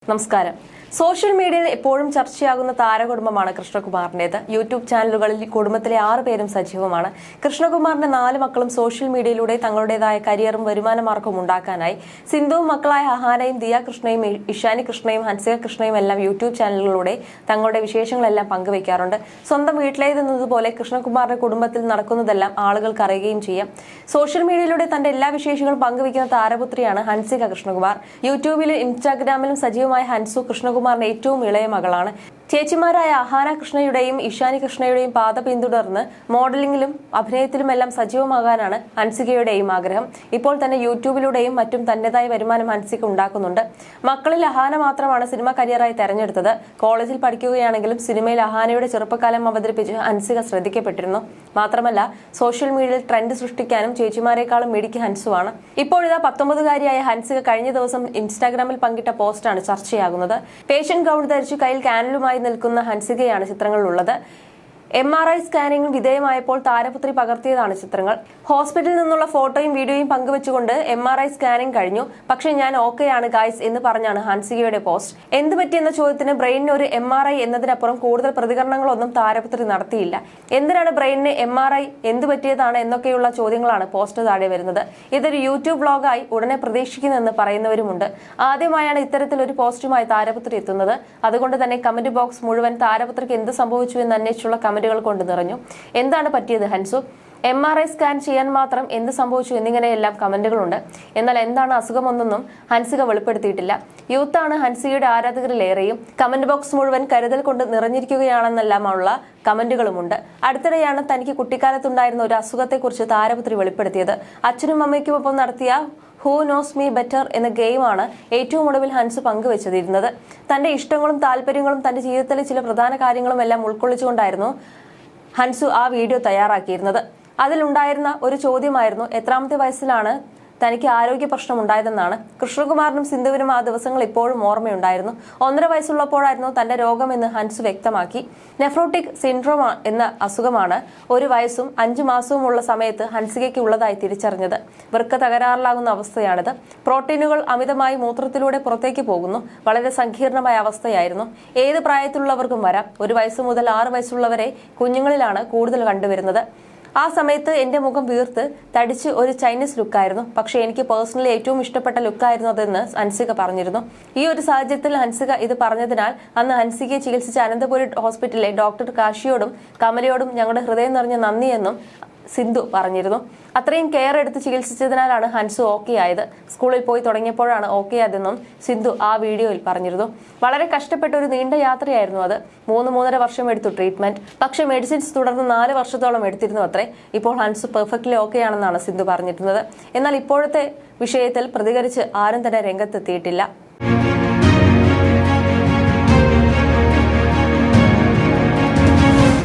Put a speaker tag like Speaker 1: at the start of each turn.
Speaker 1: നമസ്കാരം. സോഷ്യൽ മീഡിയയിൽ എപ്പോഴും ചർച്ചയാകുന്ന താരകുടുംബമാണ് കൃഷ്ണകുമാറിന്റേത്. യൂട്യൂബ് ചാനലുകളിൽ കുടുംബത്തിലെ 6 പേരും സജീവമാണ്. കൃഷ്ണകുമാറിന്റെ 4 മക്കളും സോഷ്യൽ മീഡിയയിലൂടെ തങ്ങളുടേതായ കരിയറും വരുമാന മാർഗവും ഉണ്ടാക്കാനായി സിന്ധുവും മക്കളായ അഹാനയും, ദിയ കൃഷ്ണയും, ഇഷാനി കൃഷ്ണയും, ഹൻസിക കൃഷ്ണയും എല്ലാം യൂട്യൂബ് ചാനലുകളിലൂടെ തങ്ങളുടെ വിശേഷങ്ങളെല്ലാം പങ്കുവയ്ക്കാറുണ്ട്. സ്വന്തം വീട്ടിലേതെന്നതുപോലെ കൃഷ്ണകുമാറിന്റെ കുടുംബത്തിൽ നടക്കുന്നതെല്ലാം ആളുകൾക്ക് അറിയുകയും ചെയ്യാം. സോഷ്യൽ മീഡിയയിലൂടെ തന്റെ എല്ലാ വിശേഷങ്ങളും പങ്കുവയ്ക്കുന്ന താരപുത്രിയാണ് ഹൻസിക കൃഷ്ണകുമാർ. യൂട്യൂബിലും ഇൻസ്റ്റാഗ്രാമിലും സജീവമായ ഹൻസു കൃഷ്ണകുമാറിന്റെ ഏറ്റവും ഇളയ മകളാണ്. ചേച്ചിമാരായ അഹാന കൃഷ്ണയുടെയും ഇഷാനി കൃഷ്ണയുടെയും പാത പിന്തുടർന്ന് മോഡലിംഗിലും അഭിനയത്തിലുമെല്ലാം സജീവമാകാനാണ് ഹൻസികയുടെയും ആഗ്രഹം. ഇപ്പോൾ തന്നെ യൂട്യൂബിലൂടെയും മറ്റും തന്റേതായ വരുമാനം ഹൻസിക ഉണ്ടാക്കുന്നുണ്ട്. മക്കളിൽ അഹാന മാത്രമാണ് സിനിമ കരിയറായി തെരഞ്ഞെടുത്തത്. കോളേജിൽ പഠിക്കുകയാണെങ്കിലും സിനിമയിൽ അഹാനയുടെ ചെറുപ്പകാലം അവതരിപ്പിച്ച് ഹൻസിക ശ്രദ്ധിക്കപ്പെട്ടിരുന്നു. മാത്രമല്ല, സോഷ്യൽ മീഡിയയിൽ ട്രെൻഡ് സൃഷ്ടിക്കാനും ചേച്ചിമാരെക്കാളും മിടുക്കി ഹൻസുവാണ്. ഇപ്പോഴിതാ 19-കാരിയായ ഹൻസിക കഴിഞ്ഞ ദിവസം ഇൻസ്റ്റാഗ്രാമിൽ പങ്കിട്ട പോസ്റ്റാണ് ചർച്ചയാകുന്നത്. പേഷ്യൻ ഗൗൺ ധരിച്ചു കയ്യിൽ കാനലുമായി നിൽക്കുന്ന ഹൻസികയാണ് ചിത്രങ്ങളിലുള്ളത്. MRI സ്കാനിംഗിന് വിധേയമായപ്പോൾ താരപുത്രി പകർത്തിയതാണ് ചിത്രങ്ങൾ. ഹോസ്പിറ്റലിൽ നിന്നുള്ള ഫോട്ടോയും വീഡിയോയും പങ്കുവെച്ചുകൊണ്ട് MRI സ്കാനിംഗ് കഴിഞ്ഞു, പക്ഷേ ഞാൻ ഓക്കെയാണ് ഗായ്സ് എന്ന് പറഞ്ഞാണ് ഹൻസികയുടെ പോസ്റ്റ്. എന്ത് പറ്റിയെന്ന ചോദ്യത്തിന് ബ്രെയിനിന് ഒരു MRI എന്നതിനപ്പുറം കൂടുതൽ പ്രതികരണങ്ങളൊന്നും താരപുത്രി നടത്തിയില്ല. എന്തിനാണ് ബ്രെയിനിന് MRI, എന്ത് പറ്റിയതാണ് എന്നൊക്കെയുള്ള ചോദ്യങ്ങളാണ് പോസ്റ്റ് താഴെ വരുന്നത്. ഇതൊരു യൂട്യൂബ് വ്ലോഗായി ഉടനെ പ്രതീക്ഷിക്കുന്നെന്ന് പറയുന്നവരുമുണ്ട്. ആദ്യമായാണ് ഇത്തരത്തിലൊരു പോസ്റ്റുമായി താരപുത്രി എത്തുന്നത്. അതുകൊണ്ട് തന്നെ കമന്റ് ബോക്സ് മുഴുവൻ താരപുത്രിക്ക് എന്ത് സംഭവിച്ചു എന്ന് അന്വേഷിച്ചുള്ള കമന്റുകൾ കൊണ്ട് നിറഞ്ഞു. എന്താണ് പറ്റിയത് ഹൻസു? MRI സ്കാൻ ചെയ്യാൻ മാത്രം എന്ത് സംഭവിച്ചു എന്നിങ്ങനെയെല്ലാം കമന്റുകളുണ്ട്. എന്നാൽ എന്താണ് അസുഖമൊന്നും ഹൻസിക വെളിപ്പെടുത്തിയിട്ടില്ല. യൂത്താണ് ഹൻസികയുടെ ആരാധകരിലേറെയും. കമന്റ് ബോക്സ് മുഴുവൻ കരുതൽ കൊണ്ട് നിറഞ്ഞിരിക്കുകയാണെന്നെല്ലാമുള്ള കമന്റുകളുമുണ്ട്. അടുത്തിടെയാണ് തനിക്ക് കുട്ടിക്കാലത്തുണ്ടായിരുന്ന ഒരു അസുഖത്തെക്കുറിച്ച് താരപുത്രി വെളിപ്പെടുത്തിയത്. അച്ഛനും അമ്മയ്ക്കുമൊപ്പം നടത്തിയ ഹൂ നോസ് മീ ബെറ്റർ എന്ന ഗെയിമാണ് ഏറ്റവും ഒടുവിൽ ഹൻസു പങ്കുവെച്ചിരുന്നത്. തന്റെ ഇഷ്ടങ്ങളും താല്പര്യങ്ങളും തന്റെ ജീവിതത്തിലെ ചില പ്രധാന കാര്യങ്ങളും എല്ലാം ഉൾക്കൊള്ളിച്ചുകൊണ്ടായിരുന്നു ഹൻസു ആ വീഡിയോ തയ്യാറാക്കിയിരുന്നത്. അതിലുണ്ടായിരുന്ന ഒരു ചോദ്യമായിരുന്നു എത്രാമത്തെ വയസ്സിലാണ് തനിക്ക് ആരോഗ്യ പ്രശ്നം ഉണ്ടായതെന്നാണ്. കൃഷ്ണകുമാറിനും സിന്ധുവിനും ആ ദിവസങ്ങൾ ഇപ്പോഴും ഓർമ്മയുണ്ടായിരുന്നു. 1.5 വയസ്സുള്ളപ്പോഴായിരുന്നു തന്റെ രോഗമെന്ന് ഹൻസു വ്യക്തമാക്കി. നെഫ്രോട്ടിക് സിൻഡ്രോം എന്ന അസുഖമാണ് 1 വയസ്സും 5 മാസവുമുള്ള സമയത്ത് ഹൻസികയ്ക്ക് ഉള്ളതായി തിരിച്ചറിഞ്ഞത്. വൃക്ക തകരാറിലാകുന്ന അവസ്ഥയാണിത്. പ്രോട്ടീനുകൾ അമിതമായി മൂത്രത്തിലൂടെ പുറത്തേക്ക് പോകുന്നു. വളരെ സങ്കീർണമായ അവസ്ഥയായിരുന്നു. ഏത് പ്രായത്തിലുള്ളവർക്കും വരാം. 1 വയസ്സ് മുതൽ 6 വയസ്സുള്ളവരെ കുഞ്ഞുങ്ങളിലാണ് കൂടുതൽ കണ്ടുവരുന്നത്. ആ സമയത്ത് എന്റെ മുഖം വീർത്ത് തടിച്ച് ഒരു ചൈനീസ് ലുക്കായിരുന്നു. പക്ഷെ എനിക്ക് പേഴ്സണലി ഏറ്റവും ഇഷ്ടപ്പെട്ട ലുക്കായിരുന്നു അതെന്ന് ഹൻസിക പറഞ്ഞിരുന്നു. ഈ ഒരു സാഹചര്യത്തിൽ ഹൻസിക ഇത് പറഞ്ഞതിനാൽ അന്ന് ഹൻസികയെ ചികിത്സിച്ച അനന്തപുരി ഹോസ്പിറ്റലിലെ ഡോക്ടർ കാശിയോടും കമലയോടും ഞങ്ങളുടെ ഹൃദയം നിറഞ്ഞ നന്ദിയെന്നും സിന്ധു പറഞ്ഞിരുന്നു. അത്രയും കെയർ എടുത്ത് ചികിത്സിച്ചതിനാലാണ് ഹൻസു ഓക്കെ ആയത്. സ്കൂളിൽ പോയി തുടങ്ങിയപ്പോഴാണ് ഓക്കെ ആയതെന്നും സിന്ധു ആ വീഡിയോയിൽ പറഞ്ഞിരുന്നു. വളരെ കഷ്ടപ്പെട്ട ഒരു നീണ്ട യാത്രയായിരുന്നു അത്. 3-3.5 വർഷം എടുത്തു ട്രീറ്റ്മെന്റ്. പക്ഷേ മെഡിസിൻസ് തുടർന്ന് 4 വർഷത്തോളം എടുത്തിരുന്നു അത്രേ. ഇപ്പോൾ ഹൻസു പെർഫെക്റ്റ്ലി ഓക്കെ ആണെന്നാണ് സിന്ധു പറഞ്ഞിരുന്നത്. എന്നാൽ ഇപ്പോഴത്തെ വിഷയത്തിൽ പ്രതികരിച്ച് ആരും തന്നെ രംഗത്തെത്തിയിട്ടില്ല.